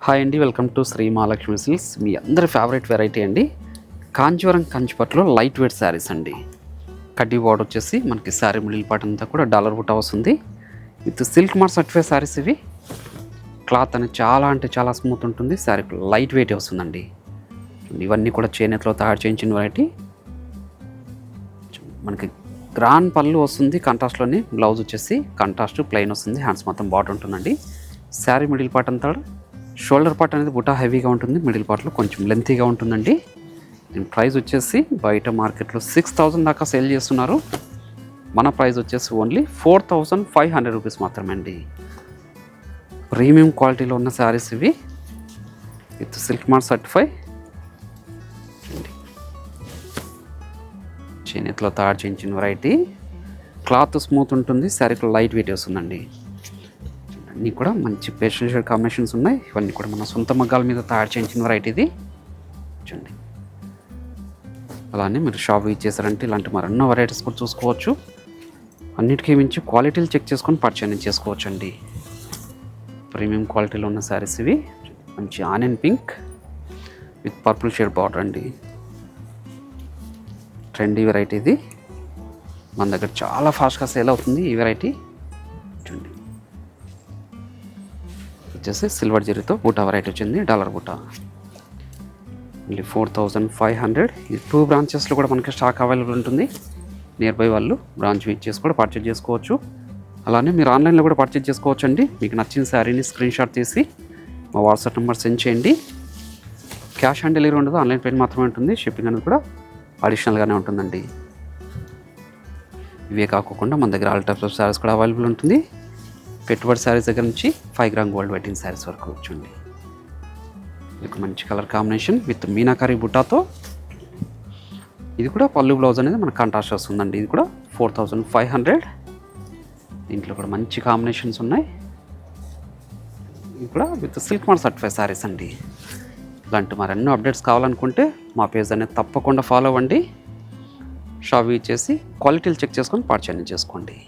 Hi అండి, welcome to Shri Mahalakshmi silks. మీ అందరి ఫేవరెట్ వెరైటీ అండి, కాంచీవరం కంచిపట్టులో లైట్ వెయిట్ శారీస్ అండి. కడ్డీ బార్డర్ వచ్చేసి మనకి శారీ మిడిల్ పార్ట్ అంతా కూడా డాలర్ బుట్ట వస్తుంది. With silk mark certified saris ఇవి. క్లాత్ అనేది చాలా అంటే చాలా స్మూత్ ఉంటుంది. శారీ లైట్ వెయిట్ వస్తుందండి. ఇవన్నీ కూడా చేనేతలో తయారు చేయించిన వెరైటీ. మనకి గ్రాండ్ పళ్ళు వస్తుంది కాంట్రాస్ట్లోని. బ్లౌజ్ వచ్చేసి కాంట్రాస్ట్ ప్లెయిన్ వస్తుంది. హ్యాండ్స్ మొత్తం బార్డర్ ఉంటుందండి. శారీ మిడిల్ పార్ట్ అంతా షోల్డర్ పార్ట్ అనేది బుటా హెవీగా ఉంటుంది, మిడిల్ పార్ట్లో కొంచెం లెంతీగా ఉంటుందండి. దీని ప్రైస్ వచ్చేసి బయట మార్కెట్లో 6,000 దాకా సేల్ చేస్తున్నారు. మన ప్రైస్ వచ్చేసి ఓన్లీ 4,500 రూపీస్ మాత్రమే అండి. ప్రీమియం క్వాలిటీలో ఉన్న శారీస్ ఇవి, విత్ సిల్క్ మార్క్ సర్టిఫై. చేనేతలో తయారు చేయించిన వెరైటీ. క్లాత్ స్మూత్ ఉంటుంది, శారీకి లైట్ వెయిట్ వస్తుందండి. అన్నీ కూడా మంచి పేస్టల్ షేడ్ కాంబినేషన్స్ ఉన్నాయి. ఇవన్నీ కూడా మన సొంత మగ్గాల మీద తయారు చేయించిన వెరైటీ ఇది. చూడండి, అలానే మీరు షాప్ ఇచ్చేసారంటే ఇలాంటి మరెన్నో వెరైటీస్ కూడా చూసుకోవచ్చు. అన్నిటికీ మించి క్వాలిటీలు చెక్ చేసుకొని పర్చేజ్ చేసుకోవచ్చు అండి. ప్రీమియం క్వాలిటీలో ఉన్న శారీస్ ఇవి. మంచి onion pink with purple shade border అండి. ట్రెండీ వెరైటీ ఇది. మన దగ్గర చాలా ఫాస్ట్గా సేల్ అవుతుంది ఈ వెరైటీ. చూడండి, వచ్చేసి సిల్వర్ జరీతో బూటా వెరైటీ వచ్చింది, డాలర్ బూటా. మళ్ళీ 4,500. ఈ 2 బ్రాంచెస్లో కూడా మనకి స్టాక్ అవైలబుల్ ఉంటుంది. నియర్ బై వాళ్ళు బ్రాంచ్ విజిట్ చేసి కూడా పర్చేజ్ చేసుకోవచ్చు. అలానే మీరు ఆన్లైన్లో కూడా పర్చేజ్ చేసుకోవచ్చు అండి. మీకు నచ్చిన శారీని స్క్రీన్ షాట్ తీసి మా వాట్సాప్ నెంబర్ సెండ్ చేయండి. క్యాష్ ఆన్ డెలివరీ ఉండదు, ఆన్లైన్ పేమెంట్ మాత్రమే ఉంటుంది. షిప్పింగ్ అనేది కూడా అడిషనల్గానే ఉంటుందండి. ఇవే కాకుండా మన దగ్గర ఆల్ టైప్స్ ఆఫ్ శారీస్ కూడా అవైలబుల్ ఉంటుంది. పెట్టుబడి శారీస్ దగ్గర నుంచి 5 గ్రామ్ గోల్డ్ వెడ్డింగ్ శారీస్ వరకు చూడండి. ఇది మంచి కలర్ కాంబినేషన్ విత్ మీనాకారి బుట్టాతో. ఇది కూడా పళ్ళు బ్లౌజ్ అనేది మనకు కాంట్రాస్ట్ వస్తుందండి. ఇది కూడా 4,500. దీంట్లో కూడా మంచి కాంబినేషన్స్ ఉన్నాయి. ఇది కూడా with silk mark certified saris అండి. ఇలాంటి మరెన్నో అప్డేట్స్ కావాలనుకుంటే మా పేజ్ అనేది తప్పకుండా ఫాలో అవ్వండి. షాప్ ఇచ్చేసి క్వాలిటీలు చెక్ చేసుకొని పర్చేజ్ చేసుకోండి.